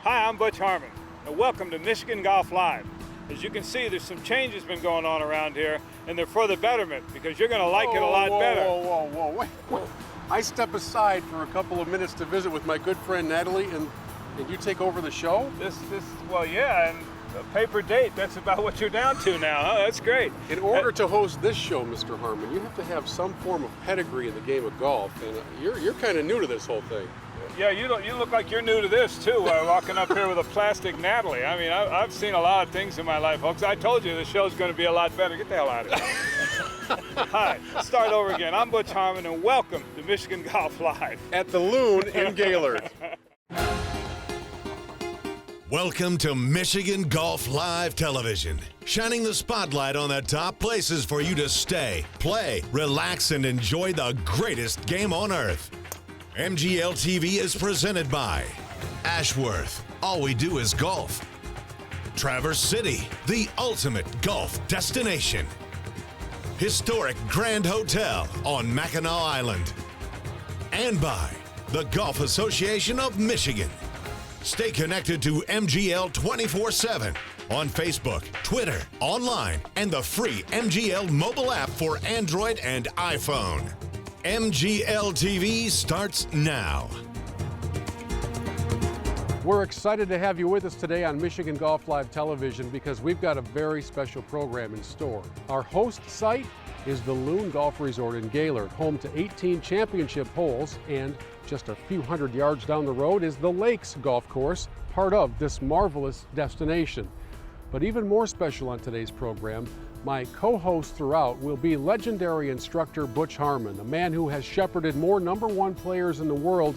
Hi, I'm Butch Harmon, and welcome to Michigan Golf Live. As you can see, there's some changes been going on around here, and they're for the betterment, because you're going to like it a lot better. Whoa. Wait. I step aside for a couple of minutes to visit with my good friend Natalie, and you take over the show? Well, yeah, and a paper date, that's about what you're down to now, huh? That's great. In order to host this show, Mr. Harmon, you have to have some form of pedigree in the game of golf, and you're kind of new to this whole thing. Yeah, you look like you're new to this, too, walking up here with a plastic Natalie. I mean, I've seen a lot of things in my life, folks. I told you the show's going to be a lot better. Get the hell out of here. Hi, let's start over again. I'm Butch Harmon, and welcome to Michigan Golf Live. At the Loon in Gaylord. Welcome to Michigan Golf Live Television, shining the spotlight on the top places for you to stay, play, relax, and enjoy the greatest game on earth. MGL-TV is presented by Ashworth, all we do is golf. Traverse City, the ultimate golf destination. Historic Grand Hotel on Mackinac Island. And by the Golf Association of Michigan. Stay connected to MGL 24/7 on Facebook, Twitter, online, and the free MGL mobile app for Android and iPhone. MGL-TV starts now. We're excited to have you with us today on Michigan Golf Live Television because we've got a very special program in store. Our host site is the Loon Golf Resort in Gaylord, home to 18 championship holes, and just a few hundred yards down the road is the Lakes Golf Course, part of this marvelous destination. But even more special on today's program, my co-host throughout will be legendary instructor Butch Harmon, a man who has shepherded more #1 players in the world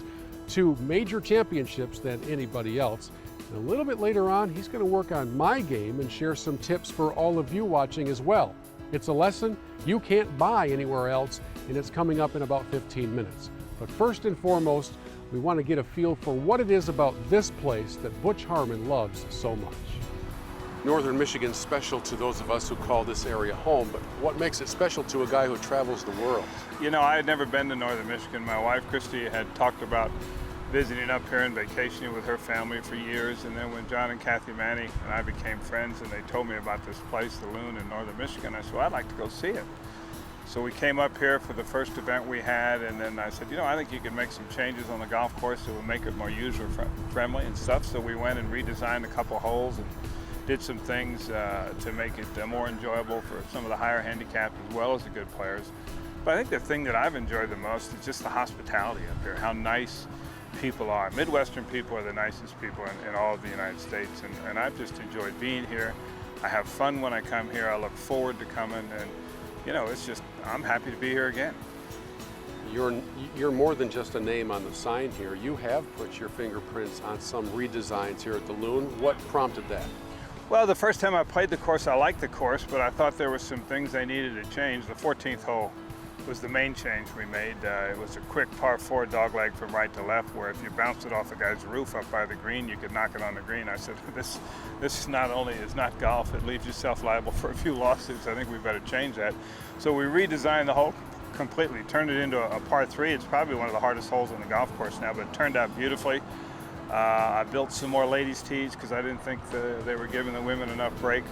to major championships than anybody else. And a little bit later on, he's going to work on my game and share some tips for all of you watching as well. It's a lesson you can't buy anywhere else, and it's coming up in about 15 minutes. But first and foremost, we want to get a feel for what it is about this place that Butch Harmon loves so much. Northern Michigan's special to those of us who call this area home, but what makes it special to a guy who travels the world? You know, I had never been to Northern Michigan. My wife, Christy, had talked about visiting up here and vacationing with her family for years, and then when John and Kathy Manny and I became friends and they told me about this place, the Loon in Northern Michigan, I said, well, I'd like to go see it. So we came up here for the first event we had, and then I said, you know, I think you can make some changes on the golf course that would make it more user-friendly and stuff. So we went and redesigned a couple holes and did some things to make it more enjoyable for some of the higher handicapped as well as the good players. But I think the thing that I've enjoyed the most is just the hospitality up here, how nice people are. Midwestern people are the nicest people in all of the United States, and I've just enjoyed being here. I have fun when I come here. I look forward to coming, and you know, it's just, I'm happy to be here again. You're more than just a name on the sign here. You have put your fingerprints on some redesigns here at the Loon. What prompted that? Well, the first time I played the course, I liked the course, but I thought there were some things I needed to change. The 14th hole was the main change we made. It was a quick par 4 dogleg from right to left, where if you bounced it off the guy's roof up by the green, you could knock it on the green. I said, this not only is not golf, it leaves yourself liable for a few lawsuits. I think we better change that. So we redesigned the hole completely, turned it into a par 3. It's probably one of the hardest holes on the golf course now, but it turned out beautifully. I built some more ladies' tees because I didn't think they were giving the women enough break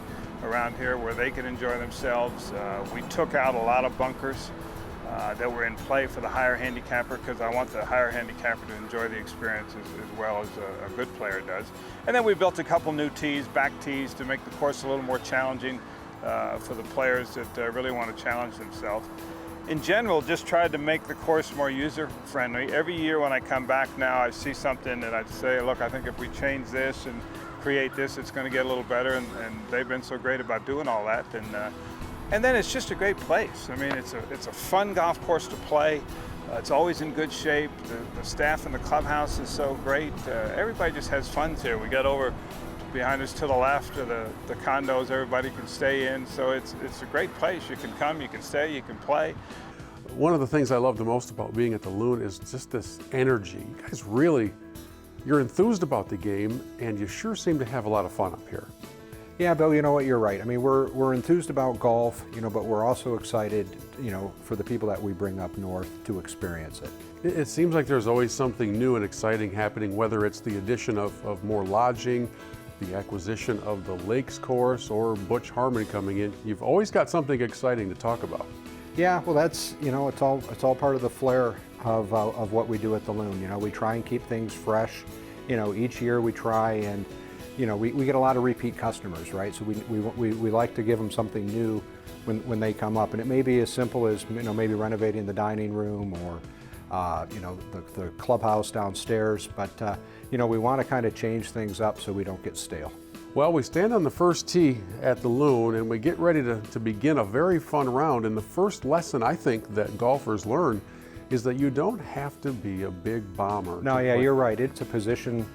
around here where they could enjoy themselves. We took out a lot of bunkers that were in play for the higher handicapper because I want the higher handicapper to enjoy the experience as well as a good player does. And then we built a couple new tees, back tees, to make the course a little more challenging for the players that really want to challenge themselves. In general, just tried to make the course more user-friendly. Every year when I come back now, I see something that I'd say, look, I think if we change this and create this, it's going to get a little better, and they've been so great about doing all that. And then it's just a great place. I mean, it's a fun golf course to play. It's always in good shape. The staff in the clubhouse is so great. Everybody just has fun here. We got over behind us to the left are the condos everybody can stay in. So it's a great place. You can come, you can stay, you can play. One of the things I love the most about being at the Loon is just this energy. You guys really, you're enthused about the game, and you sure seem to have a lot of fun up here. Yeah, Bill, you know what, you're right. I mean, we're enthused about golf, but we're also excited, for the people that we bring up north to experience it. It seems like there's always something new and exciting happening, whether it's the addition of more lodging, the acquisition of the Lakes course, or Butch Harmon coming in. You've always got something exciting to talk about. Yeah, well, that's, you know, it's all part of the flair of what we do at the Loon. You know, we try and keep things fresh. You know, each year we try and, you know, we get a lot of repeat customers, right? So we like to give them something new when they come up, and it may be as simple as, you know, maybe renovating the dining room or you know, the clubhouse downstairs, but you know, we want to kind of change things up so we don't get stale. Well, we stand on the first tee at the Loon and we get ready to begin a very fun round. And the first lesson I think that golfers learn is that you don't have to be a big bomber. No, yeah, you're right. It's a position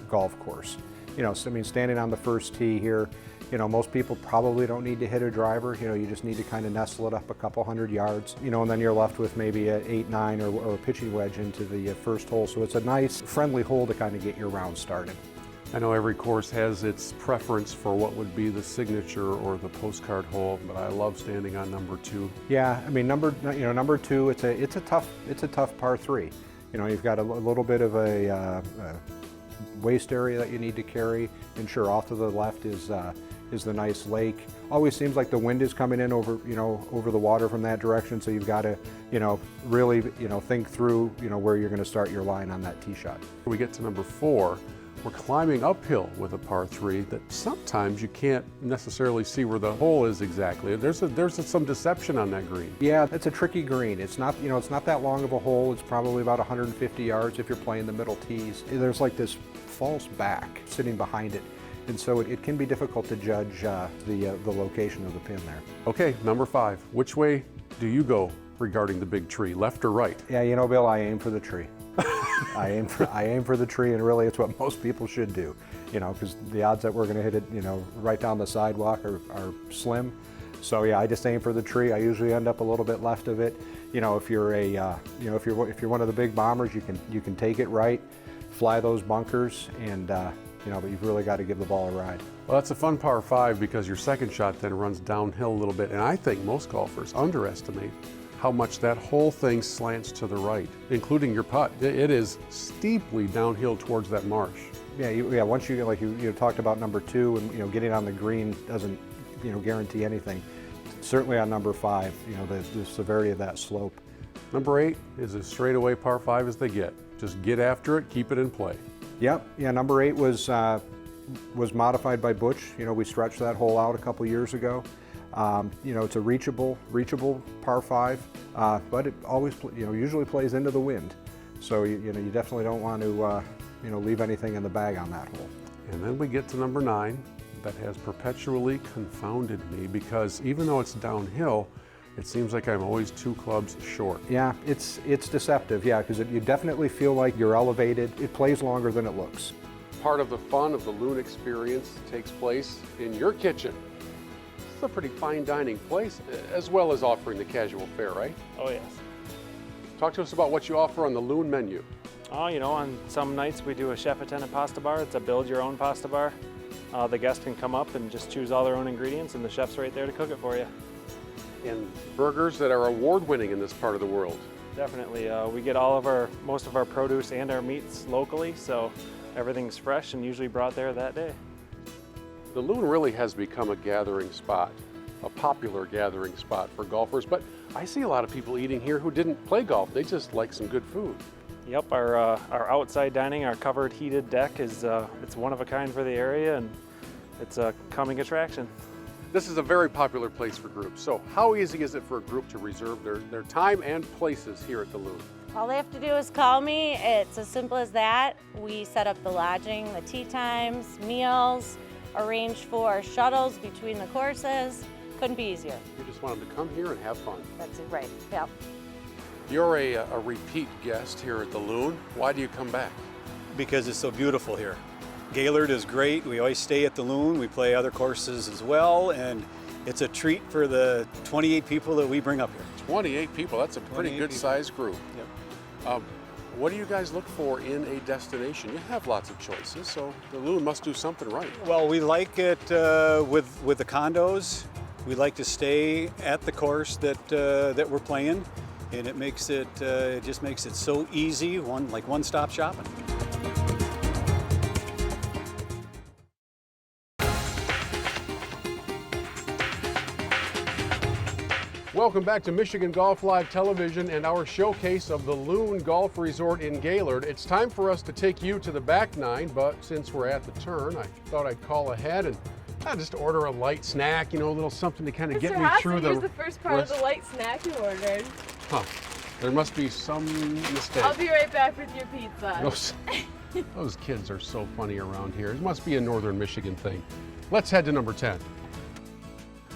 golf course. You know, so, I mean, standing on the first tee here, you know, most people probably don't need to hit a driver. You know, you just need to kind of nestle it up a couple hundred yards, you know, and then you're left with maybe an 8-9 or a pitching wedge into the first hole. So it's a nice, friendly hole to kind of get your round started. I know every course has its preference for what would be the signature or the postcard hole, but I love standing on number 2. Yeah, I mean, number 2, it's a tough par 3. You know, you've got a little bit of a waist area that you need to carry, and sure, off to the left is the nice lake. Always seems like the wind is coming in over the water from that direction, so you've got to, you know, really, you know, think through, you know, where you're going to start your line on that tee shot. When we get to number 4, we're climbing uphill with a par 3 that sometimes you can't necessarily see where the hole is exactly. There's some deception on that green. Yeah, it's a tricky green. It's not, you know, it's not that long of a hole. It's probably about 150 yards if you're playing the middle tees. There's like this false back sitting behind it, and so it can be difficult to judge the location of the pin there. Okay, number 5. Which way do you go regarding the big tree, left or right? Yeah, you know, Bill, I aim for the tree. I aim for the tree, and really it's what most people should do, you know, because the odds that we're going to hit it, you know, right down the sidewalk are slim. So yeah, I just aim for the tree. I usually end up a little bit left of it. You know, if you're a, you know, if you're one of the big bombers, you can take it right, fly those bunkers, and you know, but you've really got to give the ball a ride. Well, that's a fun par 5 because your second shot then runs downhill a little bit, and I think most golfers underestimate how much that whole thing slants to the right, including your putt. It is steeply downhill towards that marsh. Yeah, once you, like you talked about number 2, and you know, getting on the green doesn't, you know, guarantee anything. Certainly on number 5, you know, the severity of that slope. Number 8 is as straightaway par 5 as they get. Just get after it, keep it in play. Yep, yeah, number 8 was modified by Butch. You know, we stretched that hole out a couple years ago. You know, it's a reachable par 5, but it always, you know, usually plays into the wind. So you know, you definitely don't want to, you know, leave anything in the bag on that hole. And then we get to number 9, that has perpetually confounded me because even though it's downhill, it seems like I'm always 2 clubs short. Yeah, it's deceptive. Yeah, because you definitely feel like you're elevated. It plays longer than it looks. Part of the fun of the Loon experience takes place in your kitchen. It's a pretty fine dining place, as well as offering the casual fare, right? Oh, yes. Talk to us about what you offer on the Loon menu. Oh, you know, on some nights we do a chef-attended pasta bar. It's a build-your-own pasta bar. The guests can come up and just choose all their own ingredients, and the chef's right there to cook it for you. And burgers that are award-winning in this part of the world. Definitely. We get most of our produce and our meats locally, so everything's fresh and usually brought there that day. The Loon really has become a gathering spot, a popular gathering spot for golfers, but I see a lot of people eating here who didn't play golf. They just like some good food. Yep, our outside dining, our covered heated deck is it's one of a kind for the area, and it's a coming attraction. This is a very popular place for groups. So how easy is it for a group to reserve their time and places here at the Loon? All they have to do is call me. It's as simple as that. We set up the lodging, the tee times, meals, arrange for shuttles between the courses. Couldn't be easier. You just want them to come here and have fun. That's it, right, yep. You're a repeat guest here at the Loon. Why do you come back? Because it's so beautiful here. Gaylord is great. We always stay at the Loon. We play other courses as well, and it's a treat for the 28 people that we bring up here. 28 people, that's a pretty good sized group. Yep. What do you guys look for in a destination? You have lots of choices, so the Loon must do something right. Well, we like it with the condos. We like to stay at the course that we're playing. and it just makes it so easy, one-stop shopping. Welcome back to Michigan Golf Live Television and our showcase of the Loon Golf Resort in Gaylord. It's time for us to take you to the back nine, but since we're at the turn, I thought I'd call ahead and just order a light snack, a little something to kind of get me through here's the first part of the light snack you ordered. Huh. There must be some mistake. I'll be right back with your pizza. Those kids are so funny around here. It must be a northern Michigan thing. Let's head to number 10.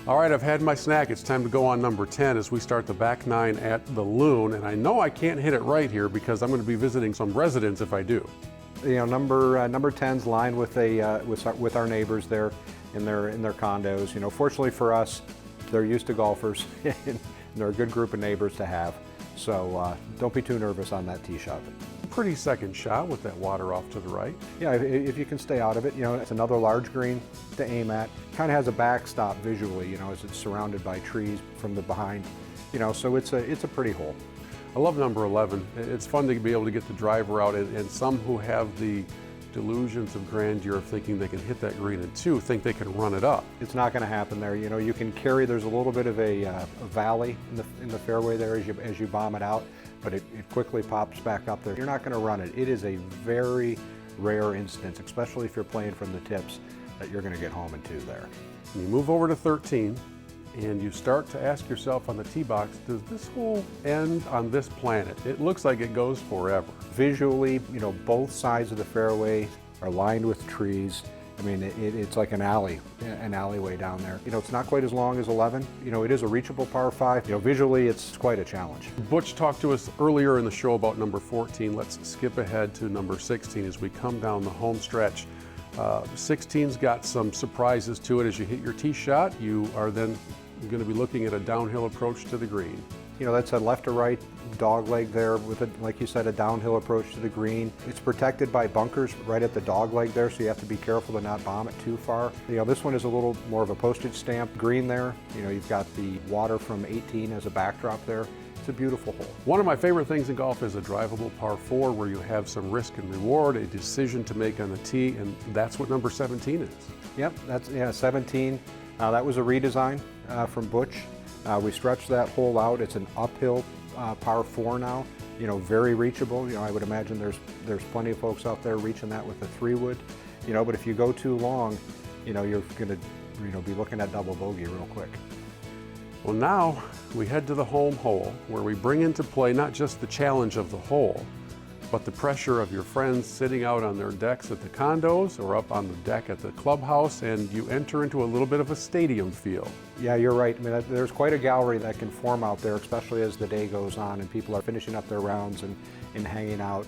All right, I've had my snack. It's time to go on number 10 as we start the back nine at the Loon. And I know I can't hit it right here because I'm going to be visiting some residents if I do. Number 10's lined with with our neighbors there in their condos. Fortunately for us, they're used to golfers and they're a good group of neighbors to have. So don't be too nervous on that tee shot. Pretty second shot with that water off to the right. Yeah, if you can stay out of it, it's another large green to aim at. Kind of has a backstop visually, as it's surrounded by trees from the behind, so it's a pretty hole. I love number 11. It's fun to be able to get the driver out, and some who have the delusions of grandeur of thinking they can hit that green in two think they can run it up. It's not going to happen there. You can carry. There's a little bit of a valley in the fairway there as you bomb it out, but it quickly pops back up there. You're not going to run it. It is a very rare instance, especially if you're playing from the tips, that you're going to get home in two there. You move over to 13, and you start to ask yourself on the tee box, does this hole end on this planet? It looks like it goes forever. Visually, Both sides of the fairway are lined with trees. I mean, it's like an alleyway down there. It's not quite as long as 11. It is a reachable par 5. Visually, it's quite a challenge. Butch talked to us earlier in the show about number 14. Let's skip ahead to number 16 as we come down the home stretch. 16's got some surprises to it. As you hit your tee shot, you are then going to be looking at a downhill approach to the green. That's a left to right dog leg there with, like you said, a downhill approach to the green. It's protected by bunkers right at the dog leg there, so you have to be careful to not bomb it too far. This one is a little more of a postage stamp green there. You've got the water from 18 as a backdrop there. It's a beautiful hole. One of my favorite things in golf is a drivable par 4 where you have some risk and reward, a decision to make on the tee, and that's what number 17 is. Yep, that's 17. That was a redesign from Butch. We stretched that hole out. It's an uphill par 4 now. Very reachable. I would imagine there's plenty of folks out there reaching that with a 3-wood. But if you go too long, you're going to be looking at double bogey real quick. Well, now we head to the home hole where we bring into play not just the challenge of the hole, but the pressure of your friends sitting out on their decks at the condos or up on the deck at the clubhouse, and you enter into a little bit of a stadium feel. Yeah, you're right. I mean, there's quite a gallery that can form out there, especially as the day goes on and people are finishing up their rounds and hanging out.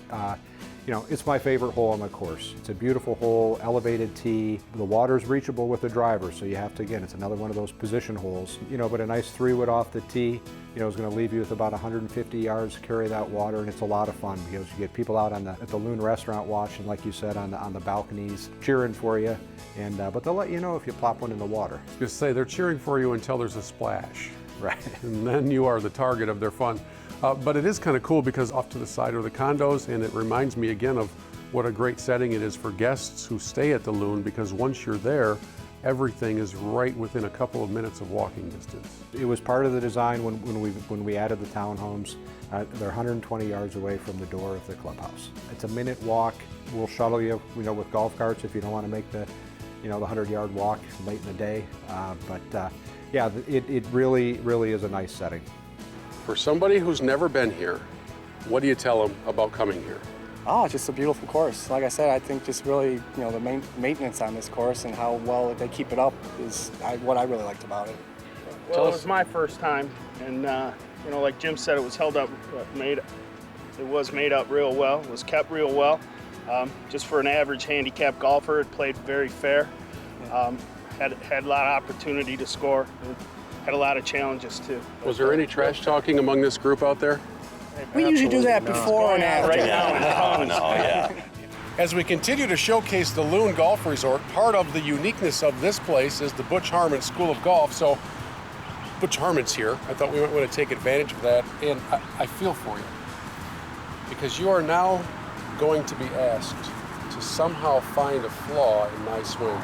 It's my favorite hole on the course. It's a beautiful hole, elevated tee. The water's reachable with the driver, so you have to, again, it's another one of those position holes. But a nice 3-wood off the tee, is going to leave you with about 150 yards to carry that water, and it's a lot of fun because you get people out at the Loon restaurant watching, like you said, on the balconies, cheering for you, and but they'll let you know if you plop one in the water. I was going to say, they're cheering for you until there's a splash. Right. And then you are the target of their fun. But it is kind of cool because off to the side are the condos, and it reminds me again of what a great setting it is for guests who stay at the Loon, because once you're there, everything is right within a couple of minutes of walking distance. It was part of the design when we added the townhomes. They're 120 yards away from the door of the clubhouse. It's a minute walk. We'll shuttle you, with golf carts if you don't want to make the 100-yard walk late in the day. Yeah, it really is a nice setting. For somebody who's never been here, what do you tell them about coming here? Oh, just a beautiful course. Like I said, I think just really, the maintenance on this course and how well they keep it up is what I really liked about it. Well, it was my first time, and like Jim said, it was held up, it was made up real well. It was kept real well. Just for an average handicap golfer, it played very fair. Had a lot of opportunity to score. Had a lot of challenges too. Was there any trash talking among this group out there? We usually do that before and after. Right now, yeah. As we continue to showcase the Loon Golf Resort, part of the uniqueness of this place is the Butch Harmon School of Golf. So Butch Harmon's here. I thought we might want to take advantage of that, and I feel for you. Because you are now going to be asked to somehow find a flaw in my swing.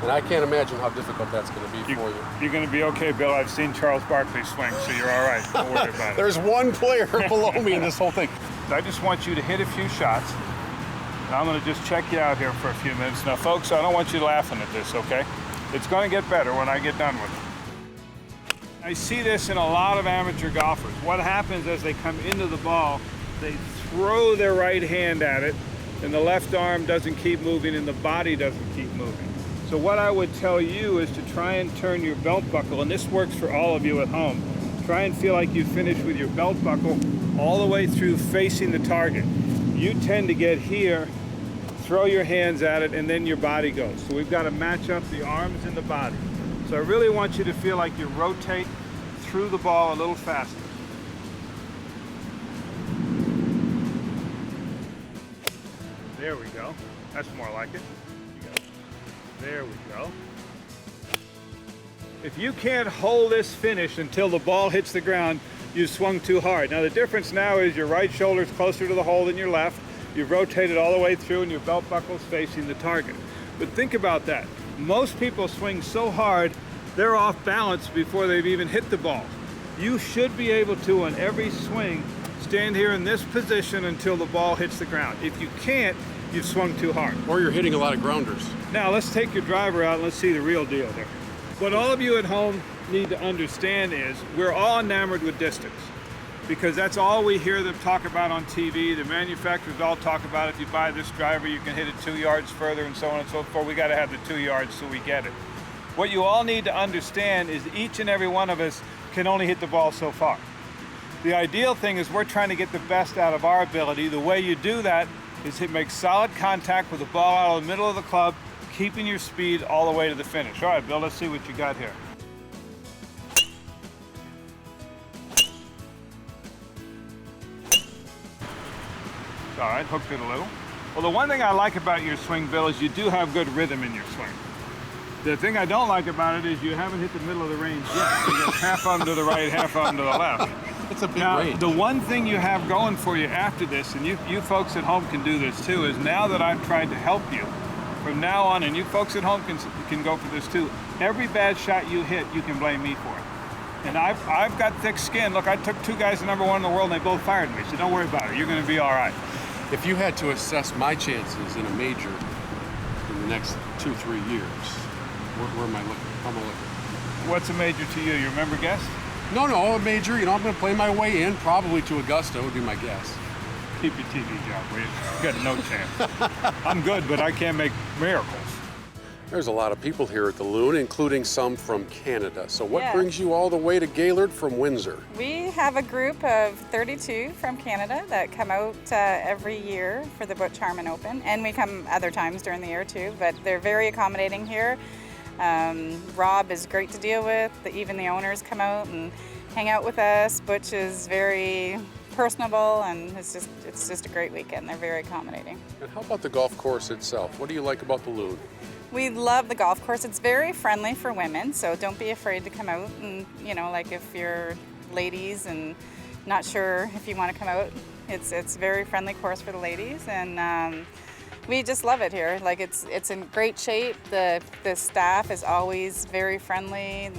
And I can't imagine how difficult that's going to be for you. You're going to be okay, Bill. I've seen Charles Barkley swing, so you're all right. Don't worry about it. There's one player below me in this whole thing. I just want you to hit a few shots. And I'm going to just check you out here for a few minutes. Now, folks, I don't want you laughing at this, okay? It's going to get better when I get done with it. I see this in a lot of amateur golfers. What happens as they come into the ball, they throw their right hand at it, and the left arm doesn't keep moving and the body doesn't keep moving. So what I would tell you is to try and turn your belt buckle, and this works for all of you at home. Try and feel like you finish with your belt buckle all the way through facing the target. You tend to get here, throw your hands at it, and then your body goes. So we've got to match up the arms and the body. So I really want you to feel like you rotate through the ball a little faster. There we go. That's more like it. There we go. If you can't hold this finish until the ball hits the ground, you swung too hard. Now the difference now is your right shoulder is closer to the hole than your left. You've rotated all the way through and your belt buckle's facing the target. But think about that. Most people swing so hard, they're off balance before they've even hit the ball. You should be able to, on every swing, stand here in this position until the ball hits the ground. If you can't, you've swung too hard. Or you're hitting a lot of grounders. Now let's take your driver out and let's see the real deal here. What all of you at home need to understand is we're all enamored with distance because that's all we hear them talk about on TV. The manufacturers all talk about if you buy this driver, you can hit it 2 yards further and so on and so forth. We got to have the 2 yards so we get it. What you all need to understand is each and every one of us can only hit the ball so far. The ideal thing is we're trying to get the best out of our ability. The way you do that is to make solid contact with the ball out of the middle of the club, keeping your speed all the way to the finish. All right, Bill, let's see what you got here. All right, hooked it a little. Well, the one thing I like about your swing, Bill, is you do have good rhythm in your swing. The thing I don't like about it is you haven't hit the middle of the range yet. You got half of them to the right, half of them to the left. It's a big Now, range. the one thing you have going for you after this, and you folks at home can do this too, is now that I've tried to help you, from now on, and you folks at home can go for this too, every bad shot you hit, you can blame me for it. And I've got thick skin. Look, I took 2 guys to #1 in the world and they both fired me, so don't worry about it. You're gonna be all right. If you had to assess my chances in a major in the next 2-3 years, where am I looking? How am I looking? What's a major to you? You remember guess? No, a major. You know, I'm going to play my way in, probably to Augusta would be my guess. Keep your TV job, will you? You got no chance. I'm good, but I can't make miracles. There's a lot of people here at the Loon, including some from Canada. So what Yeah. brings you all the way to Gaylord from Windsor? We have a group of 32 from Canada that come out every year for the Butch Harmon Open, and we come other times during the year too, but they're very accommodating here. Rob is great to deal with. Even the owners come out and hang out with us. Butch is very personable, and it's just a great weekend. They're very accommodating. And how about the golf course itself? What do you like about the Loon? We love the golf course. It's very friendly for women, so don't be afraid to come out. And like if you're ladies and not sure if you want to come out, it's a very friendly course for the ladies, and we just love it here. Like it's in great shape. The staff is always very friendly, and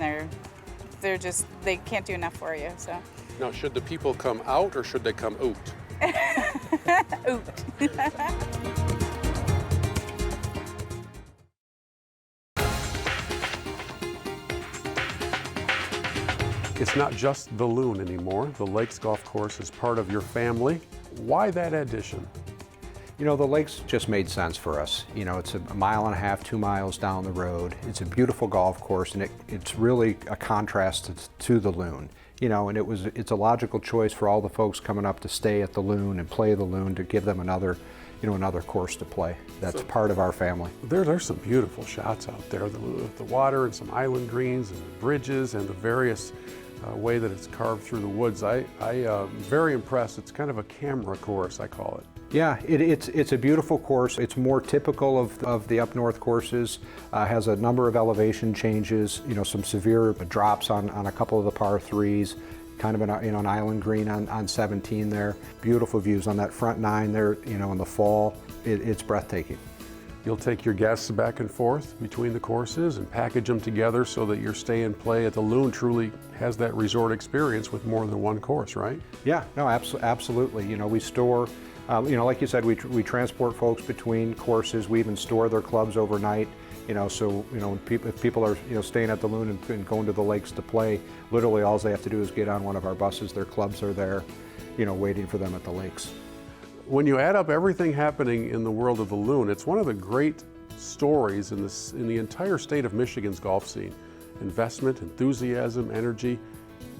they can't do enough for you. So. Now, should the people come out or should they come out? Oot. It's not just the Loon anymore. The Lakes Golf Course is part of your family. Why that addition? You know, the lakes just made sense for us. You know, it's a 1.5 miles, 2 miles down the road. It's a beautiful golf course, and it's really a contrast to the Loon. You know, and it's a logical choice for all the folks coming up to stay at the Loon and play the Loon, to give them another course to play. That's part of our family. There's some beautiful shots out there. The water and some island greens and bridges and the various way that it's carved through the woods. I'm very impressed. It's kind of a camera course, I call it. Yeah, it's a beautiful course. It's more typical of the up north courses. Has a number of elevation changes, some severe drops on a couple of the par threes, kind of an island green on 17 there. Beautiful views on that front nine there, in the fall. It's breathtaking. You'll take your guests back and forth between the courses and package them together so that your stay and play at the Loon truly has that resort experience with more than one course, right? Yeah, no, absolutely. We store, like you said, we transport folks between courses. We even store their clubs overnight. So if people are staying at the Loon and going to the lakes to play, literally all they have to do is get on one of our buses. Their clubs are there, waiting for them at the lakes. When you add up everything happening in the world of the Loon, it's one of the great stories in the entire state of Michigan's golf scene. Investment, enthusiasm, energy.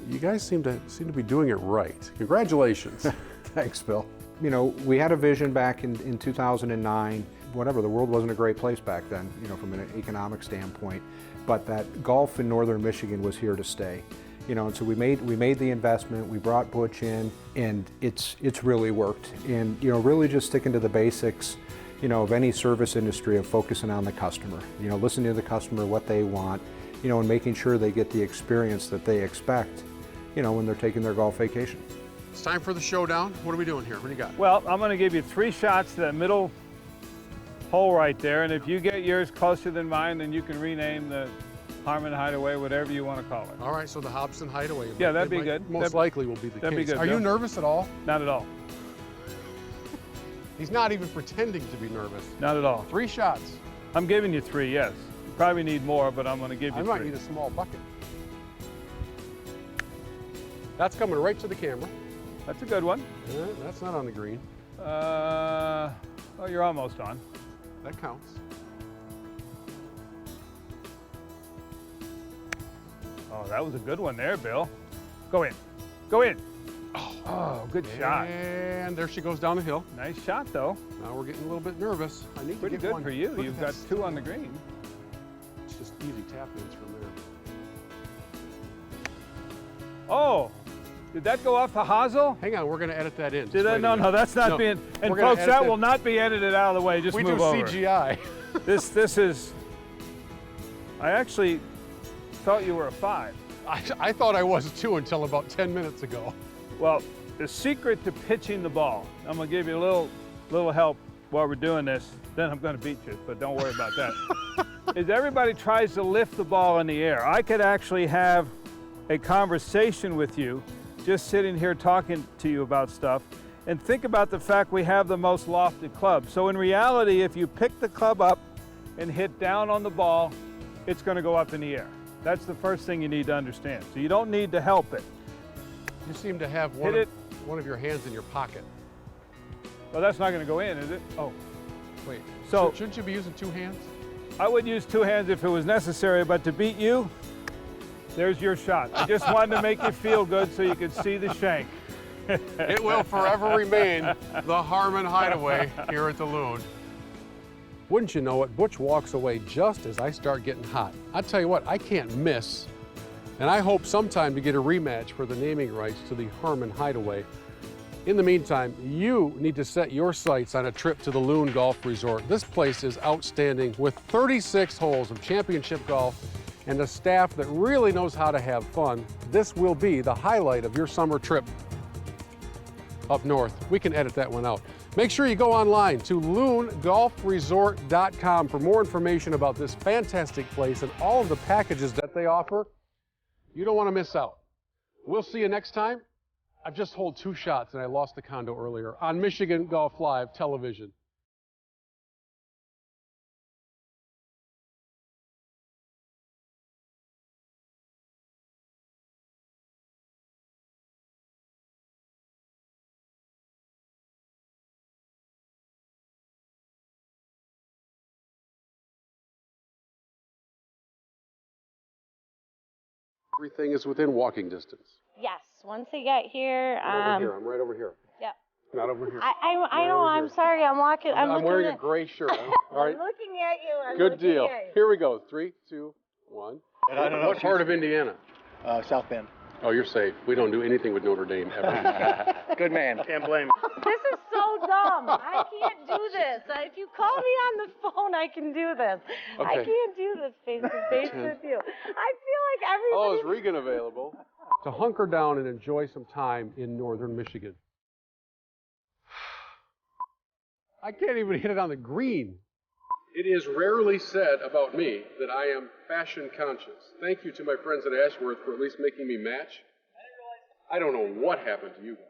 You guys seem to be doing it right. Congratulations. Thanks, Bill. We had a vision back in 2009. Whatever, the world wasn't a great place back then, from an economic standpoint, but that golf in northern Michigan was here to stay. And so we made the investment, we brought Butch in, and it's really worked. And really just sticking to the basics, of any service industry, of focusing on the customer. Listening to the customer, what they want, and making sure they get the experience that they expect, when they're taking their golf vacation. It's time for the showdown. What are we doing here? What do you got? Well, I'm going to give you 3 shots to that middle hole right there, and if you get yours closer than mine, then you can rename the Harmon Hideaway, whatever you want to call it. All right, so the Hobson Hideaway. Yeah, that'd be good. Most likely will be the that'd case. Be good, Are you nervous at all? Not at all. He's not even pretending to be nervous. Not at all. 3 shots. I'm giving you 3, yes. You probably need more, but I'm going to give you 3. I might need a small bucket. That's coming right to the camera. That's a good one. That's not on the green. Well, you're almost on. That counts. Oh, that was a good one there, Bill. Go in. Go in. Oh, good shot. And there she goes down the hill. Nice shot, though. Now we're getting a little bit nervous. I need Pretty to get good one. for you. You've got 2 on the green. It's just easy tap ins from there. Oh, did that go off the hosel? Hang on, we're going to edit that in. Did that? No, that's not being. And folks, that will not be edited out of the way. Just move over. We do CGI. This is. I actually thought you were a 5. I thought I was too until about 10 minutes ago. Well, the secret to pitching the ball, I'm going to give you a little help while we're doing this, then I'm going to beat you, but don't worry about that, is everybody tries to lift the ball in the air. I could actually have a conversation with you, just sitting here talking to you about stuff, and think about the fact we have the most lofted club. So in reality, if you pick the club up and hit down on the ball, it's going to go up in the air. That's the first thing you need to understand. So you don't need to help it. You seem to have one of your hands in your pocket. Well, that's not going to go in, is it? Oh. Wait, so shouldn't you be using 2 hands? I would use 2 hands if it was necessary, but to beat you, there's your shot. I just wanted to make you feel good so you could see the shank. It will forever remain the Harmon Hideaway here at the Loon. Wouldn't you know it, Butch walks away just as I start getting hot. I tell you what, I can't miss. And I hope sometime to get a rematch for the naming rights to the Harmon Hideaway. In the meantime, you need to set your sights on a trip to the Loon Golf Resort. This place is outstanding with 36 holes of championship golf and a staff that really knows how to have fun. This will be the highlight of your summer trip up north. We can edit that one out. Make sure you go online to loongolfresort.com for more information about this fantastic place and all of the packages that they offer. You don't want to miss out. We'll see you next time. I've just holed 2 shots and I lost the condo earlier on Michigan Golf Live television. Everything is within walking distance. Yes, once they get here. I'm right over here. Yep. Not over here. I know, I'm sorry, I'm walking. I'm wearing a gray shirt. All right. I'm looking at you. Good deal. Here we go. 3, 2, 1. What part of Indiana? South Bend. Oh, you're safe. We don't do anything with Notre Dame ever. Good man. Can't blame. This is so dumb. I can't do this. If you call me on the phone, I can do this. Okay. I can't do this face-to-face with you. I feel like everybody... Oh, is Regan available? To hunker down and enjoy some time in northern Michigan. I can't even hit it on the green. It is rarely said about me that I am fashion conscious. Thank you to my friends at Ashworth for at least making me match. I don't know what happened to you guys.